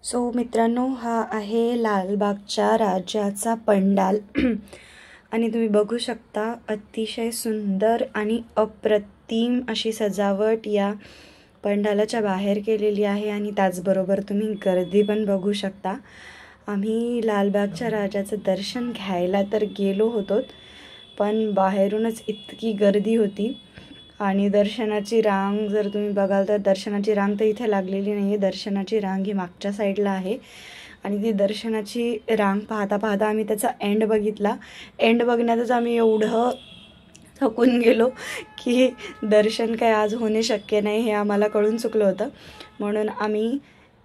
So मित्रांनो, हा आहे लालबागच्या राजाचा पंडाल आणि तुम्ही बघू शकता अतिशय सुंदर आणि अप्रतिम अशी सजावट या पंडालाच्या बाहेर केलेली आहे आणि त्याचबरोबर तुम्ही गर्दी पण बघू शकता। आम्ही लालबागच्या राजाचं दर्शन घ्यायला तर गेलो होतो, पण बाहेरूनच इतकी गर्दी होती आणि दर्शनाची रांग जर तुम्ही बघाल तर दर्शनाची रांग तर इथे लागलेली नाही आहे। दर्शनाची रांग ही मागच्या साईडला आहे आणि ती दर्शनाची रांग पाहता पाहता आम्ही त्याचा एंड बघितला। एंड बघण्यातच आम्ही एवढं थकून गेलो की दर्शन काय आज होणे शक्य नाही हे आम्हाला कळून चुकलं होतं, म्हणून आम्ही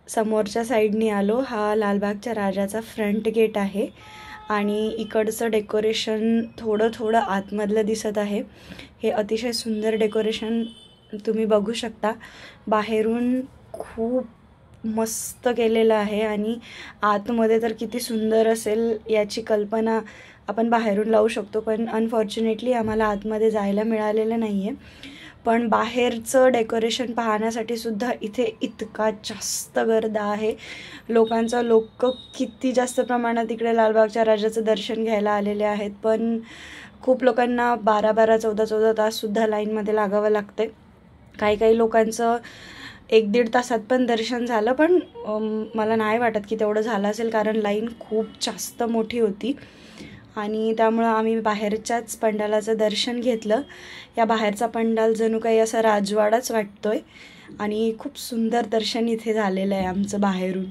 समोरच्या साईडनी आलो। हा लालबागच्या राजाचा फ्रंट गेट आहे आणि इकडचं डेकोरेशन थोडं आतमधलं दिसत आहे। हे अतिशय सुंदर डेकोरेशन तुम्ही बघू शकता, बाहेरून खूप मस्त केलेलं आहे आणि आतमध्ये तर किती सुंदर असेल याची कल्पना आपण बाहेरून लावू शकतो, पण अनफॉर्च्युनेटली आम्हाला आतमध्ये जायला मिळालेलं नाही आहे। पण बाहेरचं डेकोरेशन पाहण्यासाठी सुद्धा इथे इतका जास्त गर्दी आहे लोकांचा। लोक किती जास्त प्रमाणात इकडे लालबागच्या राजाचं दर्शन घ्यायला आलेले आहेत, पण खूप लोकांना 12-12, 14-14 ताससुद्धा लाईनमध्ये लागावं लागते। काही लोकांचं 1-1.5 तासात पण दर्शन झालं, पण मला नाही वाटत की तेवढं झालं असेल, कारण लाईन खूप जास्त मोठी होती आणि त्यामुळं आम्ही बाहेरच्याच पंडालाचं दर्शन घेतलं। या बाहेरचा पंडाल जणू काही असा राजवाडाच वाटतोय आणि खूप सुंदर दर्शन इथे झालेलं आहे आमचं बाहेरून।